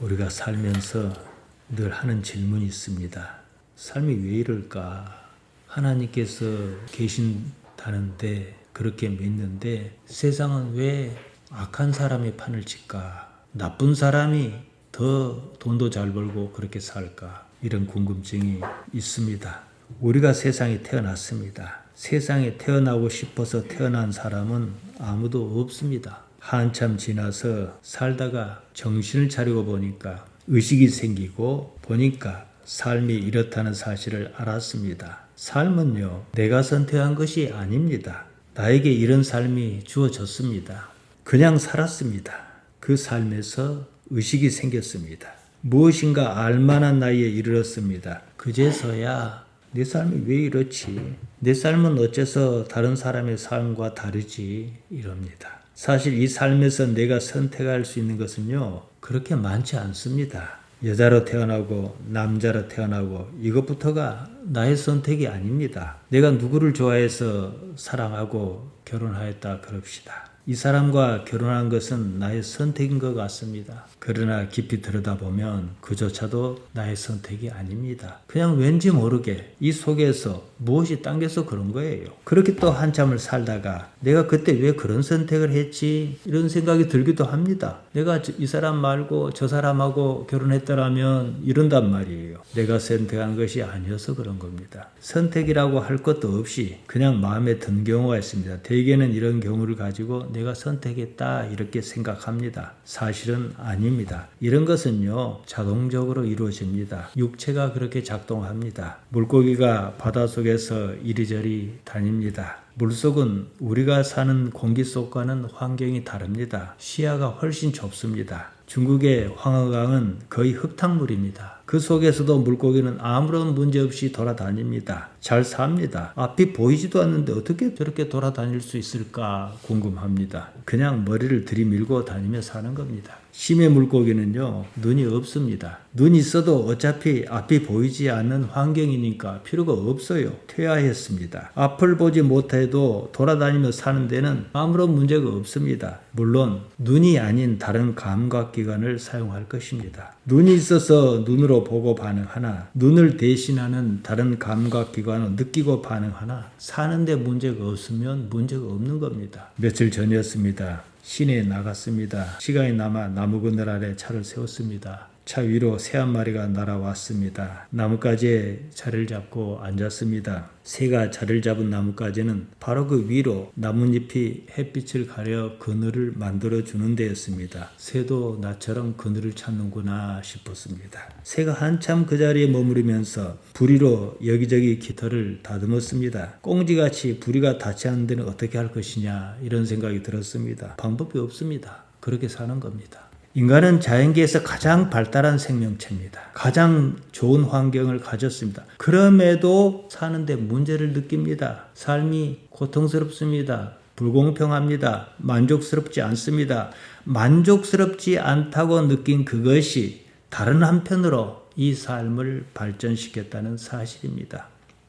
우리가 살면서 늘 하는 질문이 있습니다. 삶이 왜 이럴까? 하나님께서 계신다는데 그렇게 믿는데 세상은 왜 악한 사람의 판을 칠까? 나쁜 사람이 더 돈도 잘 벌고 그렇게 살까? 이런 궁금증이 있습니다. 우리가 세상에 태어났습니다. 세상에 태어나고 싶어서 태어난 사람은 아무도 없습니다. 한참 지나서 살다가 정신을 차리고 보니까 의식이 생기고 보니까 삶이 이렇다는 사실을 알았습니다. 삶은요, 내가 선택한 것이 아닙니다. 나에게 이런 삶이 주어졌습니다. 그냥 살았습니다. 그 삶에서 의식이 생겼습니다. 무엇인가 알만한 나이에 이르렀습니다. 그제서야 내 삶이 왜 이렇지? 내 삶은 어째서 다른 사람의 삶과 다르지? 이럽니다. 사실 이 삶에서 내가 선택할 수 있는 것은요, 그렇게 많지 않습니다. 여자로 태어나고 남자로 태어나고 이것부터가 나의 선택이 아닙니다. 내가 누구를 좋아해서 사랑하고 결혼하였다 그럽시다. 이 사람과 결혼한 것은 나의 선택인 것 같습니다. 그러나 깊이 들여다보면 그조차도 나의 선택이 아닙니다. 그냥 왠지 모르게 이 속에서 무엇이 당겨서 그런 거예요. 그렇게 또 한참을 살다가 내가 그때 왜 그런 선택을 했지? 이런 생각이 들기도 합니다. 내가 이 사람 말고 저 사람하고 결혼했더라면 이런단 말이에요. 내가 선택한 것이 아니어서 그런 겁니다. 선택이라고 할 것도 없이 그냥 마음에 든 경우가 있습니다. 대개는 이런 경우를 가지고 내가 선택했다 이렇게 생각합니다. 사실은 아닙니다. 이런 것은요, 자동적으로 이루어집니다. 육체가 그렇게 작동합니다. 물고기가 바닷속에서 이리저리 다닙니다. 물속은 우리가 사는 공기 속과는 환경이 다릅니다. 시야가 훨씬 좁습니다. 중국의 황허강은 거의 흙탕물입니다. 그 속에서도 물고기는 아무런 문제 없이 돌아다닙니다. 잘 삽니다. 앞이 보이지도 않는데 어떻게 저렇게 돌아다닐 수 있을까 궁금합니다. 그냥 머리를 들이밀고 다니며 사는 겁니다. 심해 물고기는요, 눈이 없습니다. 눈이 있어도 어차피 앞이 보이지 않는 환경이니까 필요가 없어요. 퇴화했습니다. 앞을 보지 못해도 돌아다니며 사는 데는 아무런 문제가 없습니다. 물론 눈이 아닌 다른 감각기관을 사용할 것입니다. 눈이 있어서 눈으로 보고 반응하나 눈을 대신하는 다른 감각기관을 느끼고 반응하나 사는데 문제가 없으면 문제가 없는 겁니다. 며칠 전이었습니다. 시내에 나갔습니다. 시간이 남아 나무 그늘 아래 차를 세웠습니다. 차 위로 새 한 마리가 날아왔습니다. 나뭇가지에 자리를 잡고 앉았습니다. 새가 자리를 잡은 나뭇가지는 바로 그 위로 나뭇잎이 햇빛을 가려 그늘을 만들어주는 데였습니다. 새도 나처럼 그늘을 찾는구나 싶었습니다. 새가 한참 그 자리에 머무르면서 부리로 여기저기 깃털을 다듬었습니다. 꽁지같이 부리가 닿지 않는 데는 어떻게 할 것이냐 이런 생각이 들었습니다. 방법이 없습니다. 그렇게 사는 겁니다. 인간은 자연계에서 가장 발달한 생명체입니다. 가장 좋은 환경을 가졌습니다. 그럼에도 사는데 문제를 느낍니다. 삶이 고통스럽습니다. 불공평합니다. 만족스럽지 않습니다. 만족스럽지 않다고 느낀 그것이 다른 한편으로 이 삶을 발전시켰다는 사실입니다.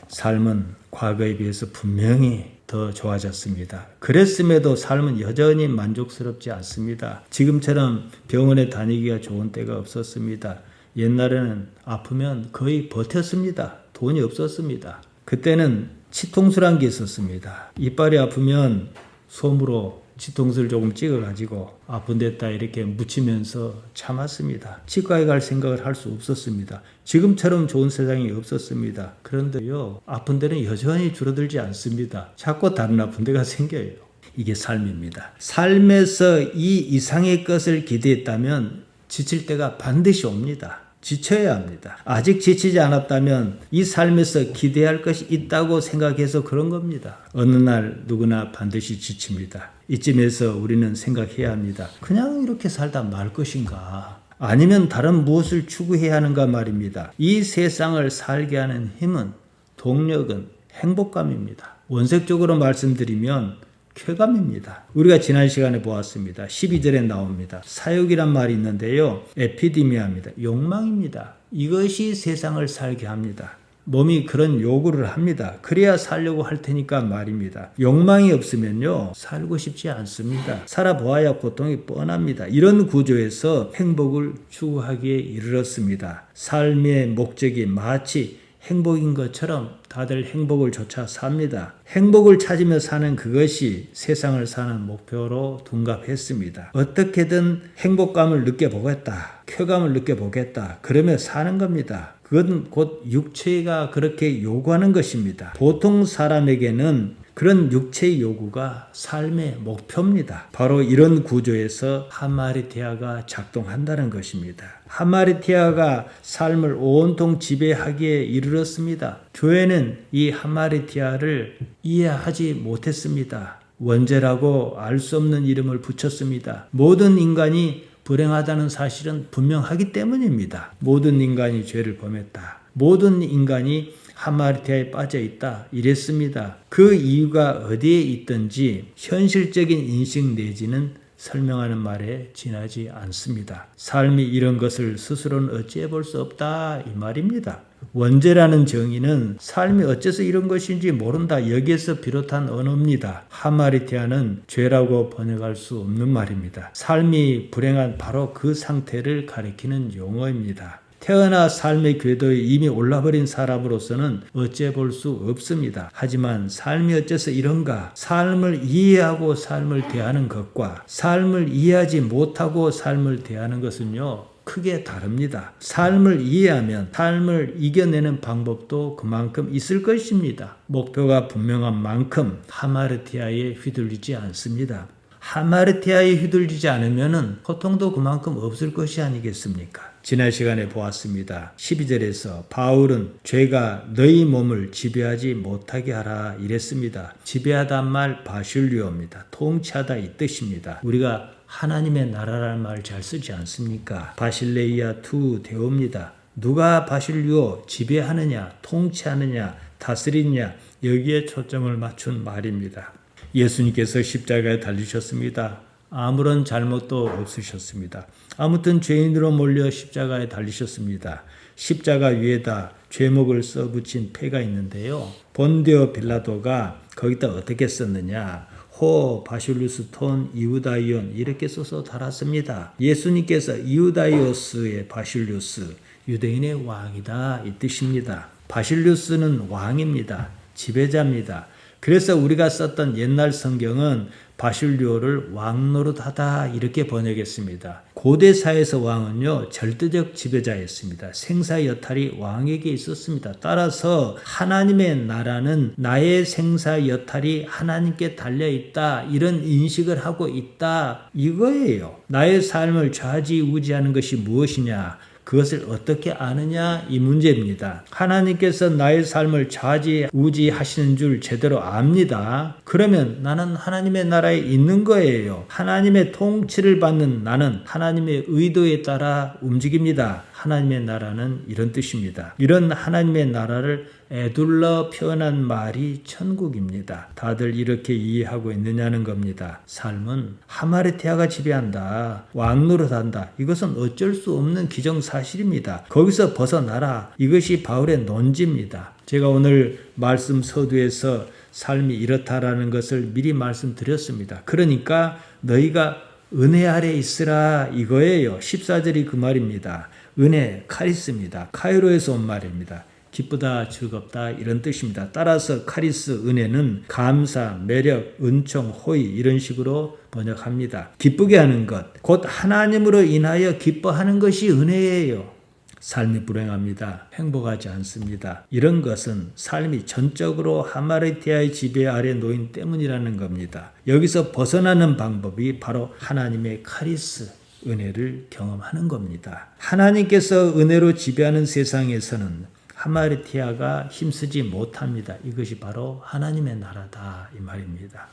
삶은 과거에 비해서 분명히 더 좋아졌습니다. 그랬음에도 삶은 여전히 만족스럽지 않습니다. 지금처럼 병원에 다니기가 좋은 때가 없었습니다. 옛날에는 아프면 거의 버텼습니다. 돈이 없었습니다. 그때는 치통술한 게 있었습니다. 이빨이 아프면 솜으로 치통술 조금 찍어가지고 아픈 데다 이렇게 묻히면서 참았습니다. 치과에 갈 생각을 할 수 없었습니다. 지금처럼 좋은 세상이 없었습니다. 그런데요, 아픈 데는 여전히 줄어들지 않습니다. 자꾸 다른 아픈 데가 생겨요. 이게 삶입니다. 삶에서 이 이상의 것을 기대했다면 지칠 때가 반드시 옵니다. 지쳐야 합니다. 아직 지치지 않았다면 이 삶에서 기대할 것이 있다고 생각해서 그런 겁니다. 어느 날 누구나 반드시 지칩니다. 이쯤에서 우리는 생각해야 합니다. 그냥 이렇게 살다 말 것인가? 아니면 다른 무엇을 추구해야 하는가 말입니다. 이 세상을 살게 하는 힘은, 동력은 행복감입니다. 원색적으로 말씀드리면 쾌감입니다. 우리가 지난 시간에 보았습니다. 12절에 나옵니다. 사욕이란 말이 있는데요. 에피디미아입니다. 욕망입니다. 이것이 세상을 살게 합니다. 몸이 그런 요구를 합니다. 그래야 살려고 할 테니까 말입니다. 욕망이 없으면요, 살고 싶지 않습니다. 살아보아야 고통이 뻔합니다. 이런 구조에서 행복을 추구하기에 이르렀습니다. 삶의 목적이 마치 행복인 것처럼 다들 행복을 쫓아 삽니다. 행복을 찾으며 사는 그것이 세상을 사는 목표로 둔갑했습니다. 어떻게든 행복감을 느껴보겠다, 쾌감을 느껴보겠다, 그러며 사는 겁니다. 그건 곧 육체가 그렇게 요구하는 것입니다. 보통 사람에게는 그런 육체의 요구가 삶의 목표입니다. 바로 이런 구조에서 하마르티아가 작동한다는 것입니다. 하마르티아가 삶을 온통 지배하기에 이르렀습니다. 교회는 이 하마르티아를 이해하지 못했습니다. 원죄라고 알 수 없는 이름을 붙였습니다. 모든 인간이 불행하다는 사실은 분명하기 때문입니다. 모든 인간이 죄를 범했다. 모든 인간이 하마르티아에 빠져 있다. 이랬습니다. 그 이유가 어디에 있든지 현실적인 인식 내지는 설명하는 말에 지나지 않습니다. 삶이 이런 것을 스스로는 어찌해 볼 수 없다. 이 말입니다. 원죄라는 정의는 삶이 어째서 이런 것인지 모른다. 여기에서 비롯한 언어입니다. 하마르티아는 죄라고 번역할 수 없는 말입니다. 삶이 불행한 바로 그 상태를 가리키는 용어입니다. 태어나 삶의 궤도에 이미 올라버린 사람으로서는 어찌해 볼 수 없습니다. 하지만 삶이 어째서 이런가? 삶을 이해하고 삶을 대하는 것과 삶을 이해하지 못하고 삶을 대하는 것은요, 크게 다릅니다. 삶을 이해하면 삶을 이겨내는 방법도 그만큼 있을 것입니다. 목표가 분명한 만큼 하마르티아에 휘둘리지 않습니다. 하마르티아에 휘둘리지 않으면 고통도 그만큼 없을 것이 아니겠습니까? 지난 시간에 보았습니다. 12절에서 바울은 죄가 너희 몸을 지배하지 못하게 하라 이랬습니다. 지배하단 말 바실류어입니다. 통치하다 이 뜻입니다. 우리가 하나님의 나라라는 말 잘 쓰지 않습니까? 바실레이아 투 데오입니다. 누가 바실류어 지배하느냐, 통치하느냐, 다스리느냐 여기에 초점을 맞춘 말입니다. 예수님께서 십자가에 달리셨습니다. 아무런 잘못도 없으셨습니다. 아무튼 죄인으로 몰려 십자가에 달리셨습니다. 십자가 위에다 죄목을 써붙인 패가 있는데요. 본디오 빌라도가 거기다 어떻게 썼느냐. 호 바실루스 톤 이우다이온 이렇게 써서 달았습니다. 예수님께서 이우다이오스의 바실루스 유대인의 왕이다 이 뜻입니다. 바실루스는 왕입니다. 지배자입니다. 그래서 우리가 썼던 옛날 성경은 바실류어를 왕노릇하다 이렇게 번역했습니다. 고대사에서 왕은요 절대적 지배자였습니다. 생사 여탈이 왕에게 있었습니다. 따라서 하나님의 나라는 나의 생사 여탈이 하나님께 달려있다 이런 인식을 하고 있다 이거예요. 나의 삶을 좌지우지하는 것이 무엇이냐 그것을 어떻게 아느냐 이 문제입니다. 하나님께서 나의 삶을 좌지우지하시는 줄 제대로 압니다. 그러면 나는 하나님의 나라에 있는 거예요. 하나님의 통치를 받는 나는 하나님의 의도에 따라 움직입니다. 하나님의 나라는 이런 뜻입니다. 이런 하나님의 나라를 에둘러 표현한 말이 천국입니다. 다들 이렇게 이해하고 있느냐는 겁니다. 삶은 하마르티아가 지배한다. 왕노릇한다. 이것은 어쩔 수 없는 기정사실입니다. 거기서 벗어나라. 이것이 바울의 논지입니다. 제가 오늘 말씀 서두에서 삶이 이렇다라는 것을 미리 말씀드렸습니다. 그러니까 너희가 은혜 아래 있으라 이거예요. 14절이 그 말입니다. 은혜, 카리스입니다. 카이로에서 온 말입니다. 기쁘다, 즐겁다 이런 뜻입니다. 따라서 카리스, 은혜는 감사, 매력, 은총, 호의 이런 식으로 번역합니다. 기쁘게 하는 것, 곧 하나님으로 인하여 기뻐하는 것이 은혜예요. 삶이 불행합니다. 행복하지 않습니다. 이런 것은 삶이 전적으로 하마르티아의 지배 아래 놓인 때문이라는 겁니다. 여기서 벗어나는 방법이 바로 하나님의 카리스, 은혜를 경험하는 겁니다. 하나님께서 은혜로 지배하는 세상에서는 하마르티아가 힘쓰지 못합니다. 이것이 바로 하나님의 나라다 이 말입니다.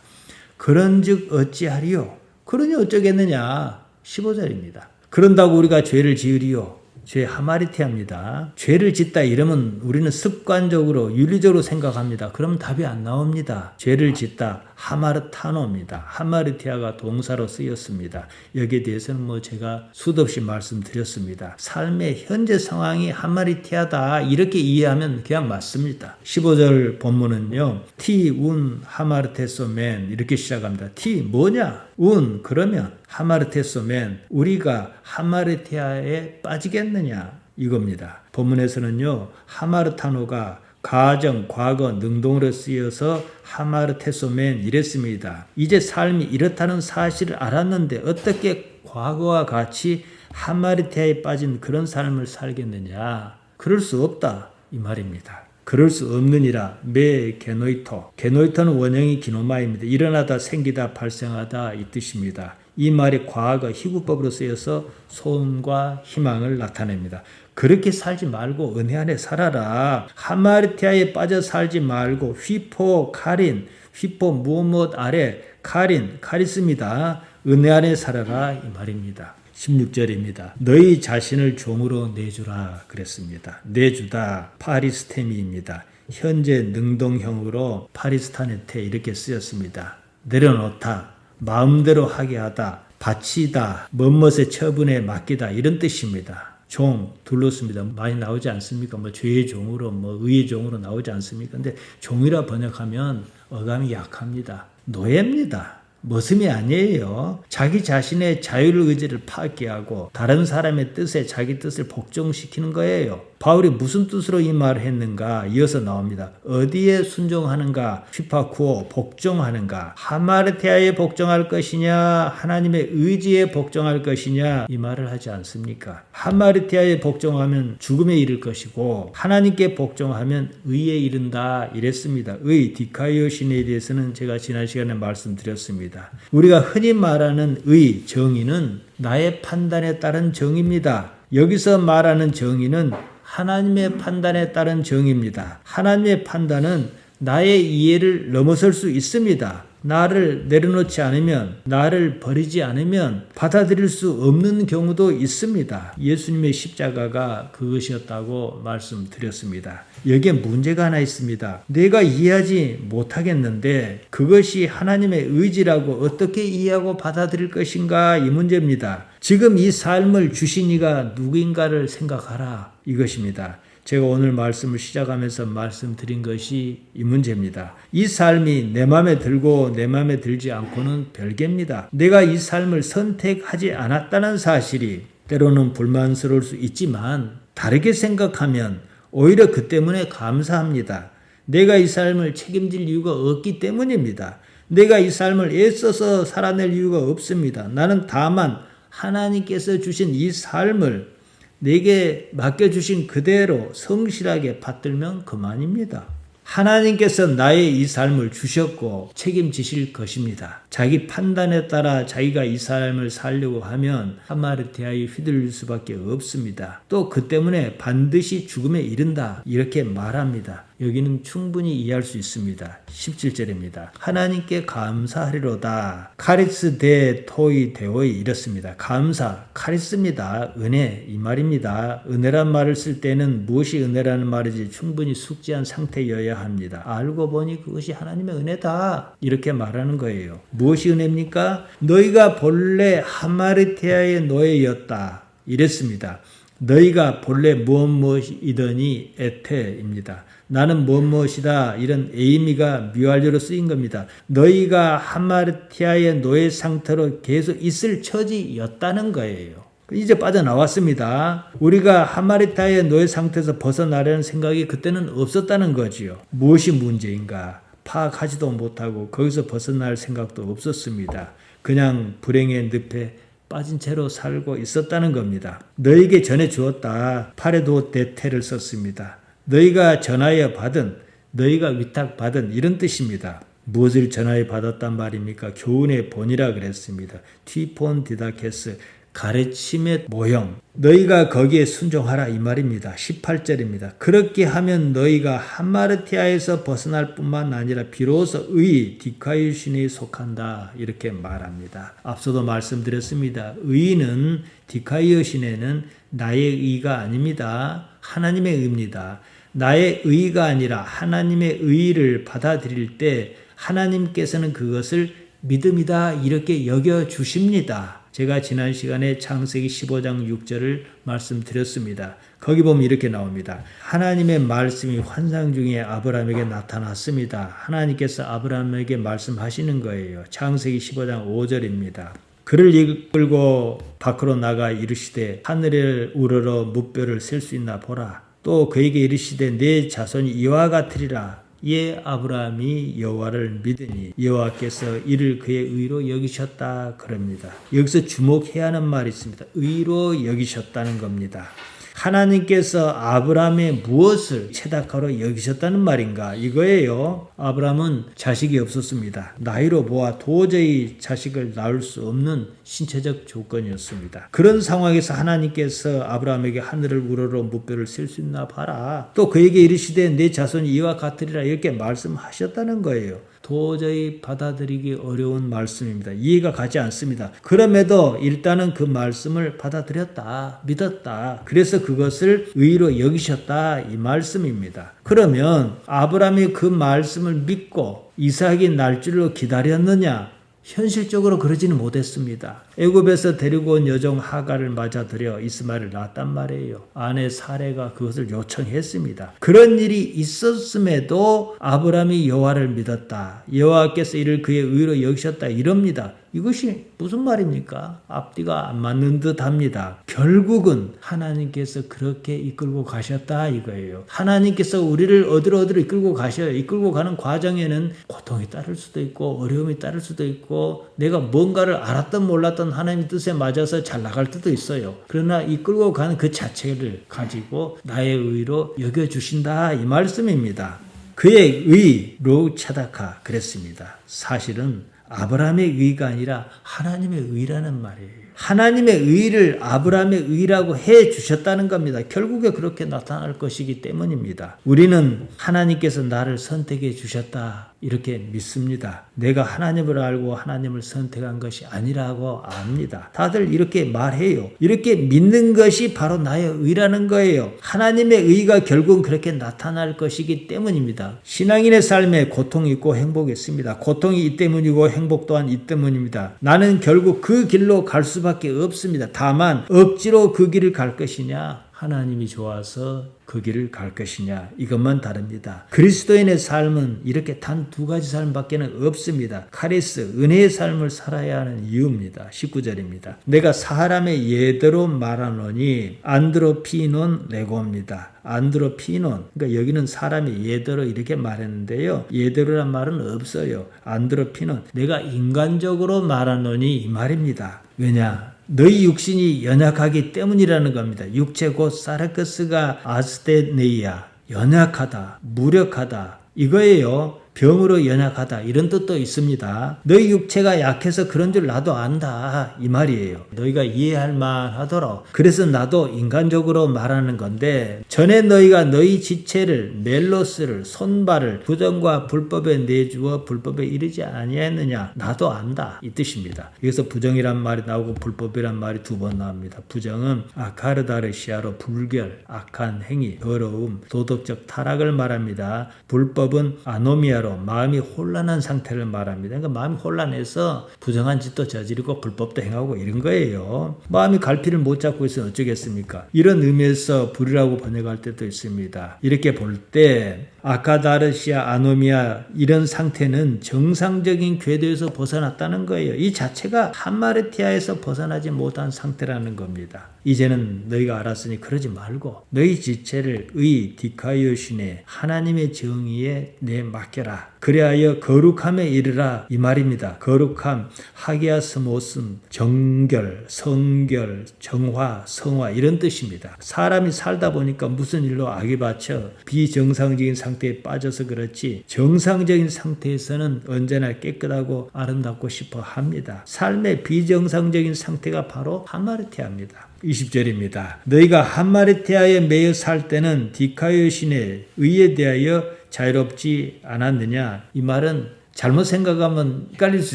그런즉 어찌하리요? 그러니 어쩌겠느냐? 15절입니다. 그런다고 우리가 죄를 지으리요? 죄 하마리티아입니다. 죄를 짓다 이러면 우리는 습관적으로 윤리적으로 생각합니다. 그럼 답이 안 나옵니다. 죄를 짓다 하마르타노입니다. 하마리티아가 동사로 쓰였습니다. 여기에 대해서는 제가 수도 없이 말씀드렸습니다. 삶의 현재 상황이 하마리티아다 이렇게 이해하면 그냥 맞습니다. 15절 본문은요. 티 운 하마르테소멘 이렇게 시작합니다. 티 뭐냐? 운 그러면 하마르테소멘 우리가 하마르티아에 빠지겠느냐 이겁니다. 본문에서는요. 하마르타노가 가정, 과거, 능동으로 쓰여서 하마르테소멘 이랬습니다. 이제 삶이 이렇다는 사실을 알았는데 어떻게 과거와 같이 하마르티아에 빠진 그런 삶을 살겠느냐. 그럴 수 없다 이 말입니다. 그럴 수 없느니라 매 게노이토. 게노이토는 원형이 기노마입니다. 일어나다 생기다 발생하다 이 뜻입니다. 이 말이 과거 희구법으로 쓰여서 소원과 희망을 나타냅니다. 그렇게 살지 말고 은혜 안에 살아라. 하마르티아에 빠져 살지 말고 휘포 카린 휘포 무엇 아래 카린 카리스입니다. 은혜 안에 살아라 이 말입니다. 16절입니다. 너희 자신을 종으로 내주라 그랬습니다. 내주다 파리스테미입니다. 현재 능동형으로 파리스타네테 이렇게 쓰였습니다. 내려놓다 마음대로 하게 하다 바치다 멋멋의 처분에 맡기다 이런 뜻입니다. 종 둘렀습니다. 많이 나오지 않습니까? 죄의 종으로 의의 종으로 나오지 않습니까? 근데 종이라 번역하면 어감이 약합니다. 노예입니다. 머슴이 아니에요. 자기 자신의 자율의지를 파괴하고 다른 사람의 뜻에 자기 뜻을 복종시키는 거예요. 바울이 무슨 뜻으로 이 말을 했는가? 이어서 나옵니다. 어디에 순종하는가? 휘파쿠오 복종하는가? 하마르티아에 복종할 것이냐? 하나님의 의지에 복종할 것이냐? 이 말을 하지 않습니까? 하마르티아에 복종하면 죽음에 이를 것이고 하나님께 복종하면 의에 이른다 이랬습니다. 의 디카이오신에 대해서는 제가 지난 시간에 말씀드렸습니다. 우리가 흔히 말하는 의, 정의는 나의 판단에 따른 정의입니다. 여기서 말하는 정의는 하나님의 판단에 따른 정의입니다. 하나님의 판단은 나의 이해를 넘어설 수 있습니다. 나를 내려놓지 않으면, 나를 버리지 않으면 받아들일 수 없는 경우도 있습니다. 예수님의 십자가가 그것이었다고 말씀드렸습니다. 여기에 문제가 하나 있습니다. 내가 이해하지 못하겠는데 그것이 하나님의 의지라고 어떻게 이해하고 받아들일 것인가 이 문제입니다. 지금 이 삶을 주신 이가 누구인가를 생각하라 이것입니다. 제가 오늘 말씀을 시작하면서 말씀드린 것이 이 문제입니다. 이 삶이 내 마음에 들고 내 마음에 들지 않고는 별개입니다. 내가 이 삶을 선택하지 않았다는 사실이 때로는 불만스러울 수 있지만 다르게 생각하면 오히려 그 때문에 감사합니다. 내가 이 삶을 책임질 이유가 없기 때문입니다. 내가 이 삶을 애써서 살아낼 이유가 없습니다. 나는 다만 하나님께서 주신 이 삶을 내게 맡겨주신 그대로 성실하게 받들면 그만입니다. 하나님께서 나의 이 삶을 주셨고 책임지실 것입니다. 자기 판단에 따라 자기가 이 삶을 살려고 하면 하마르티아에 휘둘릴 수밖에 없습니다. 또 그 때문에 반드시 죽음에 이른다 이렇게 말합니다. 여기는 충분히 이해할 수 있습니다. 17절입니다. 하나님께 감사하리로다. 카리스 데 토이 데오이 이렇습니다. 감사, 카리스입니다. 은혜 이 말입니다. 은혜란 말을 쓸 때는 무엇이 은혜라는 말인지 충분히 숙지한 상태여야 합니다. 알고 보니 그것이 하나님의 은혜다 이렇게 말하는 거예요. 무엇이 은혜입니까? 너희가 본래 하마르티아의 노예였다 이랬습니다. 너희가 본래 무엇이더니 에테입니다. 나는 무엇이다 이런 에이미가 묘할료로 쓰인 겁니다. 너희가 하마르티아의 노예 상태로 계속 있을 처지였다는 거예요. 이제 빠져나왔습니다. 우리가 하마르티아의 노예 상태에서 벗어나려는 생각이 그때는 없었다는 거지요. 무엇이 문제인가 파악하지도 못하고 거기서 벗어날 생각도 없었습니다. 그냥 불행의 늪에 빠진 채로 살고 있었다는 겁니다. 너에게 전해 주었다. 파레도 데테를 썼습니다. 너희가 전하여 받은, 너희가 위탁받은 이런 뜻입니다. 무엇을 전하여 받았단 말입니까? 교훈의 본이라 그랬습니다. 티폰 디다케스, 가르침의 모형, 너희가 거기에 순종하라 이 말입니다. 18절입니다. 그렇게 하면 너희가 함마르티아에서 벗어날 뿐만 아니라 비로소 의 디카이오신에 속한다 이렇게 말합니다. 앞서도 말씀드렸습니다. 의는 디카이오신에는 나의 의가 아닙니다. 하나님의 의입니다. 나의 의가 아니라 하나님의 의를 받아들일 때 하나님께서는 그것을 믿음이다 이렇게 여겨주십니다. 제가 지난 시간에 창세기 15장 6절을 말씀드렸습니다. 거기 보면 이렇게 나옵니다. 하나님의 말씀이 환상 중에 아브라함에게 나타났습니다. 하나님께서 아브라함에게 말씀하시는 거예요. 창세기 15장 5절입니다. 그를 이끌고 밖으로 나가 이르시되 하늘을 우러러 무뼈를 셀 수 있나 보라. 또 그에게 이르시되 내 자손이 이와 같으리라. 예, 아브라함이 여호와를 믿으니 여호와께서 이를 그의 의로 여기셨다 그럽니다. 여기서 주목해야 하는 말이 있습니다. 의로 여기셨다는 겁니다. 하나님께서 아브라함의 무엇을 체다카로 여기셨다는 말인가? 이거예요. 아브라함은 자식이 없었습니다. 나이로 보아 도저히 자식을 낳을 수 없는 신체적 조건이었습니다. 그런 상황에서 하나님께서 아브라함에게 하늘을 우러러 무뼈를 셀 수 있나 봐라. 또 그에게 이르시되 내 자손이 이와 같으리라 이렇게 말씀하셨다는 거예요. 도저히 받아들이기 어려운 말씀입니다. 이해가 가지 않습니다. 그럼에도 일단은 그 말씀을 받아들였다, 믿었다. 그래서 그것을 의로 여기셨다 이 말씀입니다. 그러면 아브라함이 그 말씀을 믿고 이삭이 날 줄로 기다렸느냐? 현실적으로 그러지는 못했습니다. 애굽에서 데리고 온 여종 하갈을 맞아들여 이스마엘을 낳았단 말이에요. 아내 사레가 그것을 요청했습니다. 그런 일이 있었음에도 아브라함이 여호와를 믿었다. 여호와께서 이를 그의 의로 여기셨다 이럽니다. 이것이 무슨 말입니까? 앞뒤가 안 맞는 듯 합니다. 결국은 하나님께서 그렇게 이끌고 가셨다 이거예요. 하나님께서 우리를 어디로 이끌고 가셔요. 이끌고 가는 과정에는 고통이 따를 수도 있고 어려움이 따를 수도 있고 내가 뭔가를 알았던 몰랐던 하나님의 뜻에 맞아서 잘 나갈 때도 있어요. 그러나 이끌고 가는 그 자체를 가지고 나의 의로 여겨주신다 이 말씀입니다. 그의 의로 차다카 그랬습니다. 사실은 아브라함의 의가 아니라 하나님의 의라는 말이에요. 하나님의 의를 아브라함의 의라고 해 주셨다는 겁니다. 결국에 그렇게 나타날 것이기 때문입니다. 우리는 하나님께서 나를 선택해 주셨다 이렇게 믿습니다. 내가 하나님을 알고 하나님을 선택한 것이 아니라고 압니다. 다들 이렇게 말해요. 이렇게 믿는 것이 바로 나의 의라는 거예요. 하나님의 의가 결국은 그렇게 나타날 것이기 때문입니다. 신앙인의 삶에 고통이 있고 행복이 있습니다. 고통이 이 때문이고 행복 또한 이 때문입니다. 나는 결국 그 길로 갈 수밖에 없습니다. 다만 억지로 그 길을 갈 것이냐 하나님이 좋아서 그 길을 갈 것이냐 이것만 다릅니다. 그리스도인의 삶은 이렇게 단 두 가지 삶밖에 없습니다. 카리스 은혜의 삶을 살아야 하는 이유입니다. 19절입니다. 내가 사람의 예대로 말하노니 안드로피논 레고입니다. 안드로피논 그러니까 여기는 사람의 예대로 이렇게 말했는데요. 예대로란 말은 없어요. 안드로피논 내가 인간적으로 말하노니 이 말입니다. 왜냐? 너희 육신이 연약하기 때문이라는 겁니다. 육체 곧 사르크스가 아스테네이아 연약하다, 무력하다 이거예요. 병으로 연약하다 이런 뜻도 있습니다. 너희 육체가 약해서 그런 줄 나도 안다 이 말이에요. 너희가 이해할 만하도록 그래서 나도 인간적으로 말하는 건데 전에 너희가 너희 지체를 멜로스를 손발을 부정과 불법에 내주어 불법에 이르지 아니했느냐 나도 안다 이 뜻입니다. 여기서 부정이란 말이 나오고 불법이란 말이 두 번 나옵니다. 부정은 아카르다르시아로 불결, 악한 행위, 더러움, 도덕적 타락을 말합니다. 불법은 아노미아 마음이 혼란한 상태를 말합니다. 그러니까 마음이 혼란해서 부정한 짓도 저지르고 불법도 행하고 이런 거예요. 마음이 갈피를 못 잡고 있으면 어쩌겠습니까? 이런 의미에서 불이라고 번역할 때도 있습니다. 이렇게 볼 때 아카다르시아, 아노미아 이런 상태는 정상적인 궤도에서 벗어났다는 거예요. 이 자체가 함마르티아에서 벗어나지 못한 상태라는 겁니다. 이제는 너희가 알았으니 그러지 말고 너희 지체를 의 디카이오신에 하나님의 정의에 내 맡겨라. 그리하여 거룩함에 이르라 이 말입니다. 거룩함, 하기야스모스, 정결, 성결, 정화, 성화 이런 뜻입니다. 사람이 살다 보니까 무슨 일로 악에 받쳐 비정상적인 상태에 빠져서 그렇지 정상적인 상태에서는 언제나 깨끗하고 아름답고 싶어 합니다. 삶의 비정상적인 상태가 바로 하마르티아입니다. 20절입니다. 너희가 하마르티아에 매여 살 때는 디카요 신의 의에 대하여 자유롭지 않았느냐? 이 말은 잘못 생각하면 헷갈릴 수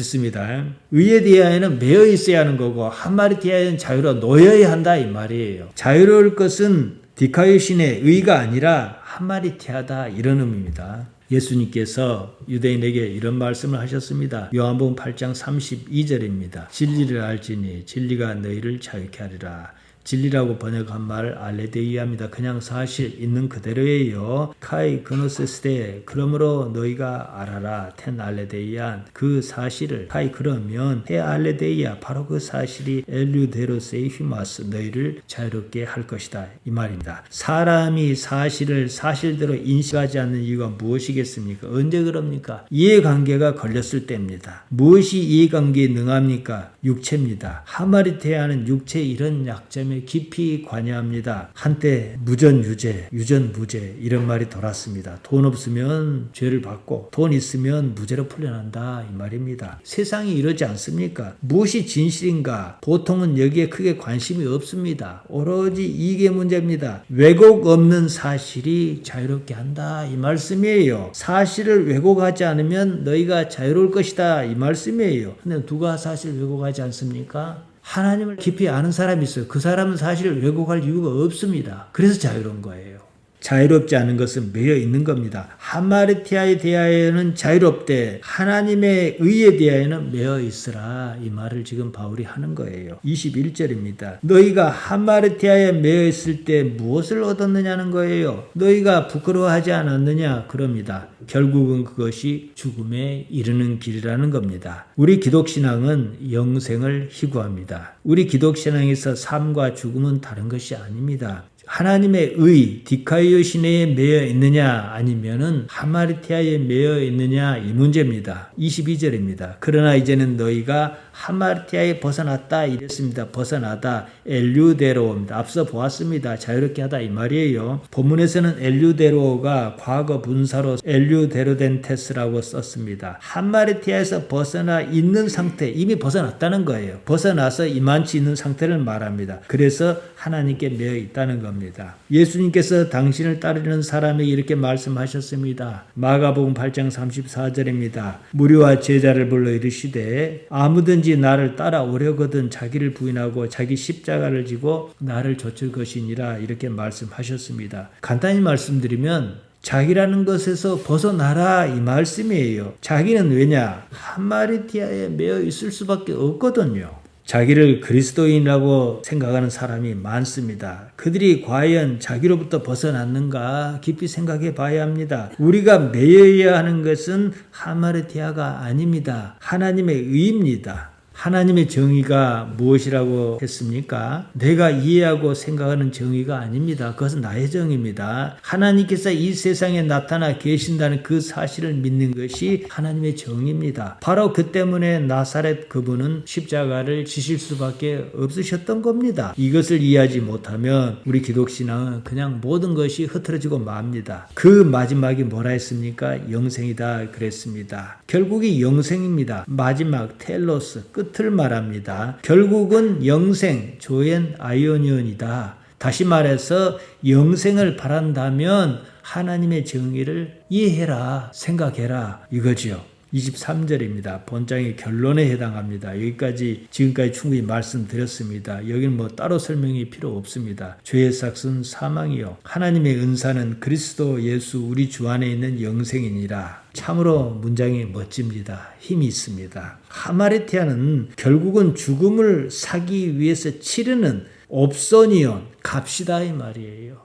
있습니다. 의에 대하여는 매여 있어야 하는 거고 하마르티아에는 자유로 놓여야 한다 이 말이에요. 자유로울 것은 디카요 신의 의가 아니라 하마르티아다 이런 의미입니다. 예수님께서 유대인에게 이런 말씀을 하셨습니다. 요한복음 8장 32절입니다. 진리를 알지니 진리가 너희를 자유케 하리라. 진리라고 번역한 말 알레데이아입니다. 그냥 사실 있는 그대로예요. 카이 그노세스데 그러므로 너희가 알아라 텐 알레데이안 그 사실을 카이 그러면 해 알레데이아 바로 그 사실이 엘류데로세이 휘마스 너희를 자유롭게 할 것이다 이 말입니다. 사람이 사실을 사실대로 인식하지 않는 이유가 무엇이겠습니까? 언제 그럽니까? 이해관계가 걸렸을 때입니다. 무엇이 이해관계에 능합니까? 육체입니다. 하마르티아는 육체 이런 약점에 깊이 관여합니다. 한때 무전유죄, 유전무죄 이런 말이 돌았습니다. 돈 없으면 죄를 받고 돈 있으면 무죄로 풀려난다 이 말입니다. 세상이 이러지 않습니까? 무엇이 진실인가? 보통은 여기에 크게 관심이 없습니다. 오로지 이게 문제입니다. 왜곡 없는 사실이 자유롭게 한다 이 말씀이에요. 사실을 왜곡하지 않으면 너희가 자유로울 것이다 이 말씀이에요. 근데 누가 사실 왜곡하지 않습니까? 하나님을 깊이 아는 사람이 있어요. 그 사람은 사실을 왜곡할 이유가 없습니다. 그래서 자유로운 거예요. 자유롭지 않은 것은 매여 있는 겁니다. 하마르티아에 대하여는 자유롭되 하나님의 의에 대하여는 매여 있으라 이 말을 지금 바울이 하는 거예요. 21절입니다. 너희가 하마르티아에 매여 있을 때 무엇을 얻었느냐는 거예요. 너희가 부끄러워하지 않았느냐 그럽니다. 결국은 그것이 죽음에 이르는 길이라는 겁니다. 우리 기독신앙은 영생을 희구합니다. 우리 기독신앙에서 삶과 죽음은 다른 것이 아닙니다. 하나님의 의, 디카이오 시내에 매여 있느냐 아니면은 하마르티아에 매여 있느냐 이 문제입니다. 22절입니다. 그러나 이제는 너희가 하마르티아에 벗어났다 이랬습니다. 벗어나다 엘류데로입니다. 앞서 보았습니다. 자유롭게 하다 이 말이에요. 본문에서는 엘류데로가 과거 분사로 엘류데로덴테스라고 썼습니다. 하마르티아에서 벗어나 있는 상태 이미 벗어났다는 거예요. 벗어나서 이만치 있는 상태를 말합니다. 그래서 하나님께 매여 있다는 겁니다. 예수님께서 당신을 따르는 사람에게 이렇게 말씀하셨습니다. 마가복음 8장 34절입니다. 무리와 제자를 불러 이르시되 아무든지 나를 따라오려거든 자기를 부인하고 자기 십자가를 지고 나를 좇을 것이니라 이렇게 말씀하셨습니다. 간단히 말씀드리면 자기라는 것에서 벗어나라 이 말씀이에요. 자기는 왜냐? 하마르티아에 매여 있을 수밖에 없거든요. 자기를 그리스도인이라고 생각하는 사람이 많습니다. 그들이 과연 자기로부터 벗어났는가 깊이 생각해 봐야 합니다. 우리가 매여야 하는 것은 하마르티아가 아닙니다. 하나님의 의입니다. 하나님의 정의가 무엇이라고 했습니까? 내가 이해하고 생각하는 정의가 아닙니다. 그것은 나의 정의입니다. 하나님께서 이 세상에 나타나 계신다는 그 사실을 믿는 것이 하나님의 정의입니다. 바로 그 때문에 나사렛 그분은 십자가를 지실 수밖에 없으셨던 겁니다. 이것을 이해하지 못하면 우리 기독신앙은 그냥 모든 것이 흐트러지고 맙니다. 그 마지막이 뭐라 했습니까? 영생이다 그랬습니다. 결국이 영생입니다. 마지막 텔로스 끝을 말합니다. 결국은 영생 조엔 아이오니온이다. 다시 말해서 영생을 바란다면 하나님의 정의를 이해해라 생각해라 이거지요. 23절입니다. 본장의 결론에 해당합니다. 여기까지 지금까지 충분히 말씀드렸습니다. 여기는 뭐 따로 설명이 필요 없습니다. 죄의 삭은 사망이요 하나님의 은사는 그리스도 예수 우리 주 안에 있는 영생이니라. 참으로 문장이 멋집니다. 힘이 있습니다. 하마르티아는 결국은 죽음을 사기 위해서 치르는 옵소니온 값이다 이 말이에요.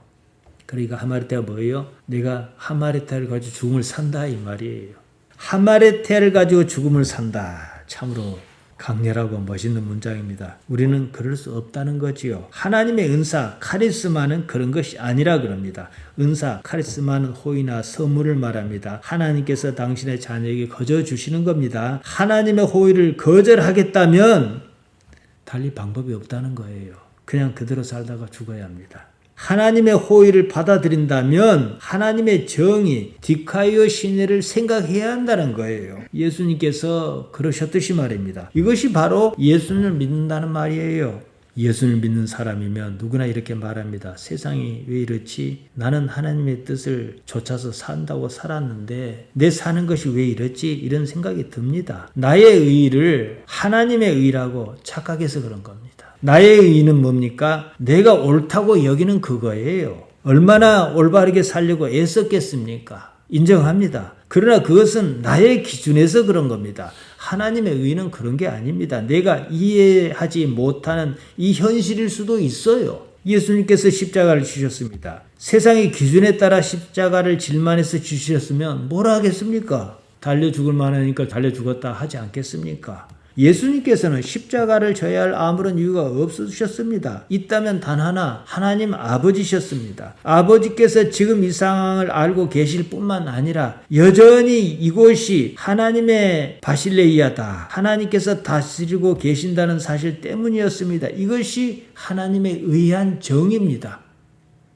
그러니까 하마르티아가 뭐예요? 내가 하마르티아를 가지고 죽음을 산다 이 말이에요. 하마르티아를 가지고 죽음을 산다. 참으로 강렬하고 멋있는 문장입니다. 우리는 그럴 수 없다는 거지요. 하나님의 은사, 카리스마는 그런 것이 아니라 그럽니다. 은사, 카리스마는 호의나 선물을 말합니다. 하나님께서 당신의 자녀에게 거저 주시는 겁니다. 하나님의 호의를 거절하겠다면 달리 방법이 없다는 거예요. 그냥 그대로 살다가 죽어야 합니다. 하나님의 호의를 받아들인다면 하나님의 정의, 디카이오 시내를 생각해야 한다는 거예요. 예수님께서 그러셨듯이 말입니다. 이것이 바로 예수님을 믿는다는 말이에요. 예수를 믿는 사람이면 누구나 이렇게 말합니다. 세상이 왜 이렇지? 나는 하나님의 뜻을 좇아서 산다고 살았는데 내 사는 것이 왜 이렇지? 이런 생각이 듭니다. 나의 의의를 하나님의 의의라고 착각해서 그런 겁니다. 나의 의의는 뭡니까? 내가 옳다고 여기는 그거예요. 얼마나 올바르게 살려고 애썼겠습니까? 인정합니다. 그러나 그것은 나의 기준에서 그런 겁니다. 하나님의 의의는 그런 게 아닙니다. 내가 이해하지 못하는 이 현실일 수도 있어요. 예수님께서 십자가를 지셨습니다. 세상의 기준에 따라 십자가를 질만해서 지셨으면 뭐라 하겠습니까? 달려 죽을 만하니까 달려 죽었다 하지 않겠습니까? 예수님께서는 십자가를 져야 할 아무런 이유가 없으셨습니다. 있다면 단 하나, 하나님 아버지셨습니다. 아버지께서 지금 이 상황을 알고 계실 뿐만 아니라 여전히 이곳이 하나님의 바실레이아다. 하나님께서 다스리고 계신다는 사실 때문이었습니다. 이것이 하나님의 의한 정의입니다.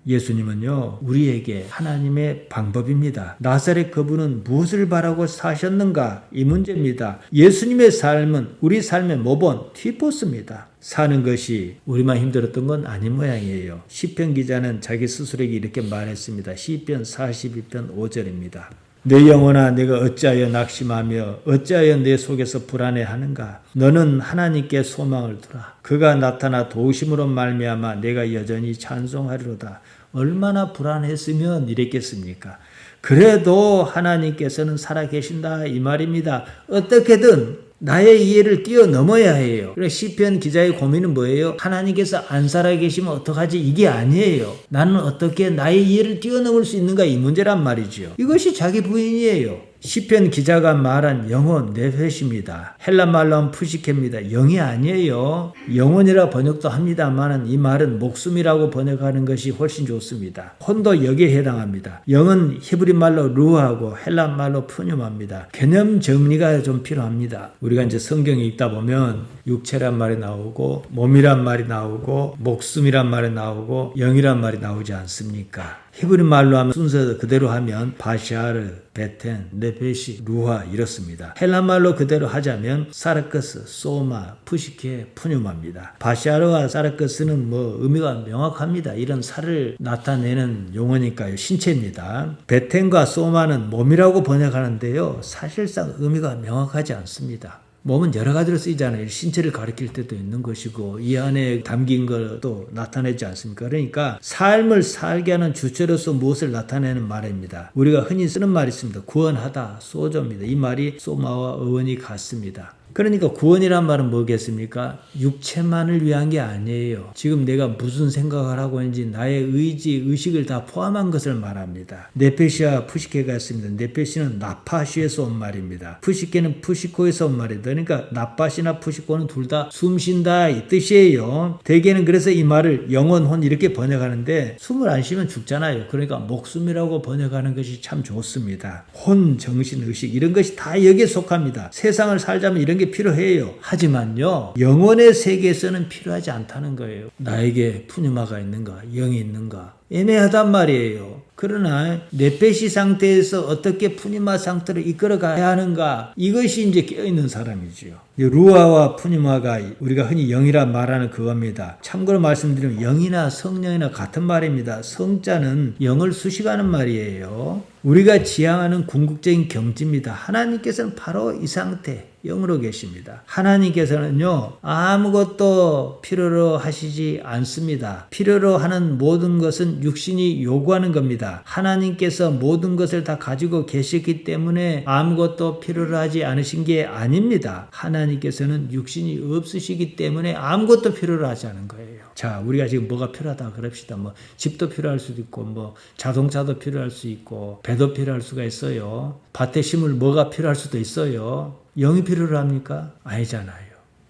예수님은요, 우리에게 하나님의 방법입니다. 나사렛 그분은 무엇을 바라고 사셨는가? 이 문제입니다. 예수님의 삶은 우리 삶의 모본, 티포스입니다. 사는 것이 우리만 힘들었던 건 아닌 모양이에요. 시편 기자는 자기 스스로에게 이렇게 말했습니다. 시편 42편 5절입니다. 내 영혼아 내가 어찌하여 낙심하며 어찌하여 내 속에서 불안해하는가? 너는 하나님께 소망을 두라. 그가 나타나 도우심으로 말미암아 내가 여전히 찬송하리로다. 얼마나 불안했으면 이랬겠습니까? 그래도 하나님께서는 살아계신다 이 말입니다. 어떻게든 나의 이해를 뛰어넘어야 해요. 그래서 시편 기자의 고민은 뭐예요? 하나님께서 안 살아계시면 어떡하지? 이게 아니에요. 나는 어떻게 나의 이해를 뛰어넘을 수 있는가? 이 문제란 말이죠. 이것이 자기 부인이에요. 시편 기자가 말한 영혼, 네페시입니다. 헬라 말로 하면 푸시케입니다. 영이 아니에요. 영혼이라 번역도 합니다만 이 말은 목숨이라고 번역하는 것이 훨씬 좋습니다. 혼도 여기에 해당합니다. 영은 히브리 말로 루하고 헬라 말로 푸뉴마입니다. 개념 정리가 좀 필요합니다. 우리가 이제 성경에 읽다 보면 육체란 말이 나오고 몸이란 말이 나오고 목숨이란 말이 나오고 영이란 말이 나오지 않습니까? 히브리 말로 하면 순서 그대로 하면 바샤르, 베텐, 네페시, 루하 이렇습니다. 헬라 말로 그대로 하자면 사르크스, 소마, 푸시케, 푸뉴마입니다. 바샤르와 사르크스는 의미가 명확합니다. 이런 살을 나타내는 용어니까요. 신체입니다. 베텐과 소마는 몸이라고 번역하는데요. 사실상 의미가 명확하지 않습니다. 몸은 여러 가지로 쓰이잖아요. 신체를 가리킬 때도 있는 것이고 이 안에 담긴 것도 나타내지 않습니까? 그러니까 삶을 살게 하는 주체로서 무엇을 나타내는 말입니다. 우리가 흔히 쓰는 말이 있습니다. 구원하다, 소조입니다. 이 말이 소마와 어원이 같습니다. 그러니까 구원이란 말은 뭐겠습니까? 육체만을 위한 게 아니에요. 지금 내가 무슨 생각을 하고 있는지 나의 의지, 의식을 다 포함한 것을 말합니다. 네페시와 푸시케가 있습니다. 네페시는 나파시에서 온 말입니다. 푸시케는 푸시코에서 온 말이다. 그러니까 나파시나 푸시코는 둘 다 숨쉰다 이 뜻이에요. 대개는 그래서 이 말을 영혼, 혼 이렇게 번역하는데 숨을 안 쉬면 죽잖아요. 그러니까 목숨이라고 번역하는 것이 참 좋습니다. 혼, 정신, 의식 이런 것이 다 여기에 속합니다. 세상을 살자면 이런 게 필요해요. 하지만요, 영혼의 세계에서는 필요하지 않다는 거예요. 나에게 푸뉴마가 있는가, 영이 있는가 애매하단 말이에요. 그러나 네페시 상태에서 어떻게 푸니마 상태로 이끌어가야 하는가, 이것이 이제 깨어있는 사람이지요. 루아와 푸니마가 우리가 흔히 영이라 말하는 그겁니다. 참고로 말씀드리면 영이나 성령이나 같은 말입니다. 성자는 영을 수식하는 말이에요. 우리가 지향하는 궁극적인 경지입니다. 하나님께서는 바로 이 상태 영으로 계십니다. 하나님께서는요, 아무것도 필요로 하시지 않습니다. 필요로 하는 모든 것은 육신이 요구하는 겁니다. 하나님께서 모든 것을 다 가지고 계시기 때문에 아무것도 필요로 하지 않으신 게 아닙니다. 하나님께서는 육신이 없으시기 때문에 아무것도 필요로 하지 않은 거예요. 자, 우리가 지금 뭐가 필요하다 그럽시다. 집도 필요할 수도 있고, 자동차도 필요할 수 있고, 배도 필요할 수가 있어요. 밭에 심을 뭐가 필요할 수도 있어요. 영이 필요로 합니까? 아니잖아요.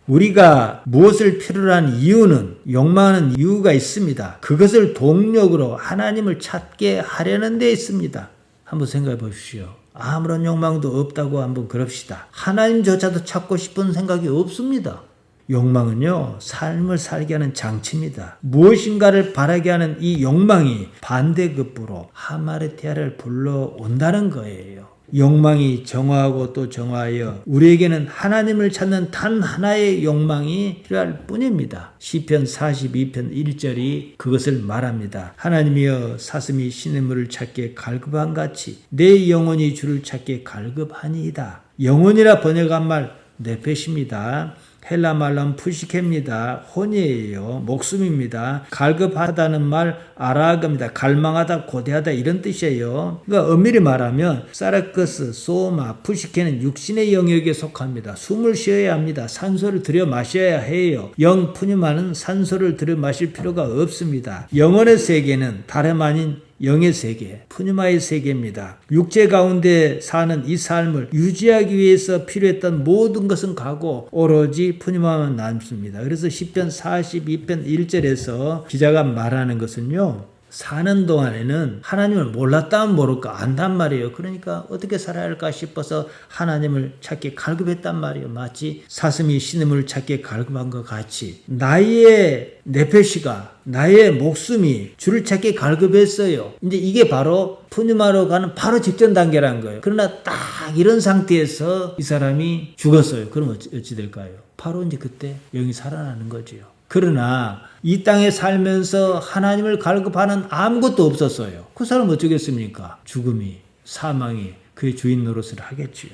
우리가 무엇을 필요로 하는 이유는 욕망하는 이유가 있습니다. 그것을 동력으로 하나님을 찾게 하려는 데 있습니다. 한번 생각해 보십시오. 아무런 욕망도 없다고 한번 그럽시다. 하나님조차도 찾고 싶은 생각이 없습니다. 욕망은요, 삶을 살게 하는 장치입니다. 무엇인가를 바라게 하는 이 욕망이 반대급부로 하마르티아를 불러온다는 거예요. 욕망이 정화하고 또 정화하여 우리에게는 하나님을 찾는 단 하나의 욕망이 필요할 뿐입니다. 시편 42편 1절이 그것을 말합니다. 하나님이여 사슴이 시냇물을 찾게 갈급한 같이 내 영혼이 주를 찾게 갈급하니이다. 영혼이라 번역한 말 네페시입니다. 헬라 말로는 푸시케입니다. 혼이에요. 목숨입니다. 갈급하다는 말 아라그입니다. 갈망하다, 고대하다 이런 뜻이에요. 그러니까 엄밀히 말하면 사라크스, 소마, 푸시케는 육신의 영역에 속합니다. 숨을 쉬어야 합니다. 산소를 들여 마셔야 해요. 영 푸뉴마는 산소를 들여 마실 필요가 없습니다. 영혼의 세계는 다름 아닌 영의 세계, 푸뉴마의 세계입니다. 육체 가운데 사는 이 삶을 유지하기 위해서 필요했던 모든 것은 가고 오로지 푸뉴마만 남습니다. 그래서 시편 42편 1절에서 기자가 말하는 것은요, 사는 동안에는 하나님을 몰랐다면 모를까 안단 말이에요. 그러니까 어떻게 살아야 할까 싶어서 하나님을 찾기 갈급했단 말이에요. 마치 사슴이 시냇물을 찾기 갈급한 것 같이 나의 네페시가, 나의 목숨이 주를 찾기 갈급했어요. 이제 이게 바로 푸뉴마로 가는 바로 직전 단계라는 거예요. 그러나 딱 이런 상태에서 이 사람이 죽었어요. 그럼 어찌 될까요? 바로 이제 그때 영이 살아나는 거지요. 그러나 이 땅에 살면서 하나님을 갈급하는 아무것도 없었어요. 그 사람은 어쩌겠습니까? 죽음이, 사망이 그의 주인 노릇을 하겠지요.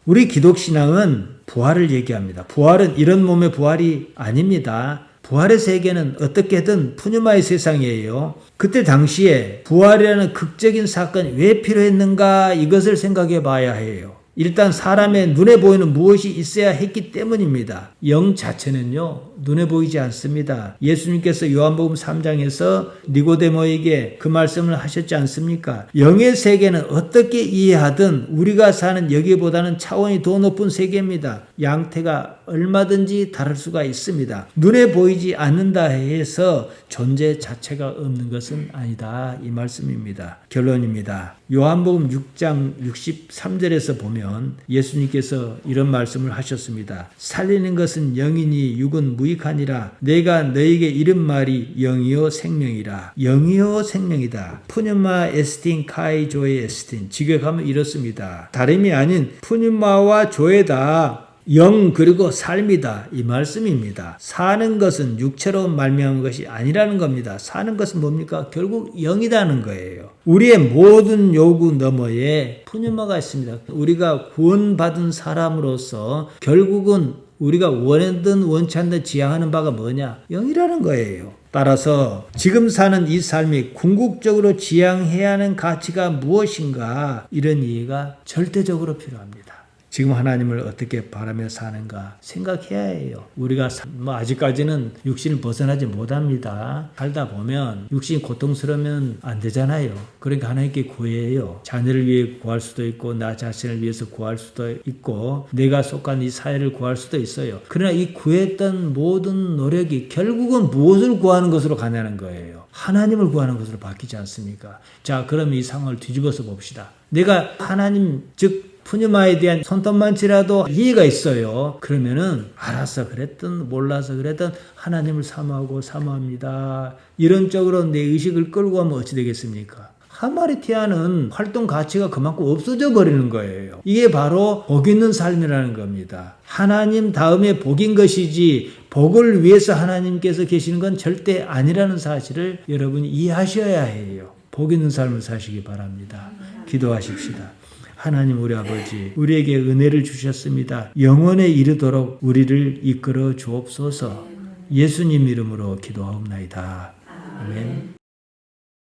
우리 기독신앙은 부활을 얘기합니다. 부활은 이런 몸의 부활이 아닙니다. 부활의 세계는 어떻게든 푸뉴마의 세상이에요. 그때 당시에 부활이라는 극적인 사건이 왜 필요했는가 이것을 생각해 봐야 해요. 일단 사람의 눈에 보이는 무엇이 있어야 했기 때문입니다. 영 자체는요, 눈에 보이지 않습니다. 예수님께서 요한복음 3장에서 니고데모에게 그 말씀을 하셨지 않습니까? 영의 세계는 어떻게 이해하든 우리가 사는 여기보다는 차원이 더 높은 세계입니다. 양태가 얼마든지 다를 수가 있습니다. 눈에 보이지 않는다 해서 존재 자체가 없는 것은 아니다. 이 말씀입니다. 결론입니다. 요한복음 6장 63절에서 보면 예수님께서 이런 말씀을 하셨습니다. 살리는 것은 영이니 육은 무익하니라. 내가 너에게 이른 말이 영이요 생명이라. 영이요 생명이다. 푸뉴마 에스틴 카이 조에 에스틴. 직역하면 이렇습니다. 다름이 아닌 푸뉴마와 조에다. 영 그리고 삶이다. 이 말씀입니다. 사는 것은 육체로 말미암은 것이 아니라는 겁니다. 사는 것은 뭡니까? 결국 영이라는 거예요. 우리의 모든 요구 너머에 푸뉴마가 있습니다. 우리가 구원받은 사람으로서 결국은 우리가 원하든 원치 않든 지향하는 바가 뭐냐? 영이라는 거예요. 따라서 지금 사는 이 삶이 궁극적으로 지향해야 하는 가치가 무엇인가? 이런 이해가 절대적으로 필요합니다. 지금 하나님을 어떻게 바라며 사는가 생각해야 해요. 우리가 아직까지는 육신을 벗어나지 못합니다. 살다 보면 육신이 고통스러우면 안 되잖아요. 그러니까 하나님께 구해요. 자녀를 위해 구할 수도 있고 나 자신을 위해서 구할 수도 있고 내가 속한 이 사회를 구할 수도 있어요. 그러나 이 구했던 모든 노력이 결국은 무엇을 구하는 것으로 가냐는 거예요. 하나님을 구하는 것으로 바뀌지 않습니까? 자, 그럼 이 상황을 뒤집어서 봅시다. 내가 하나님 즉 푸뉴마에 대한 손톱만치라도 이해가 있어요. 그러면은 알아서 그랬든 몰라서 그랬든 하나님을 사모합니다. 이런 쪽으로 내 의식을 끌고 가면 어찌 되겠습니까? 하마르티아는 활동 가치가 그만큼 없어져 버리는 거예요. 이게 바로 복 있는 삶이라는 겁니다. 하나님 다음에 복인 것이지 복을 위해서 하나님께서 계시는 건 절대 아니라는 사실을 여러분이 이해하셔야 해요. 복 있는 삶을 사시기 바랍니다. 기도하십시다. 하나님 우리 아버지 우리에게 은혜를 주셨습니다. 영원에 이르도록 우리를 이끌어 주옵소서. 예수님 이름으로 기도하옵나이다. 아멘.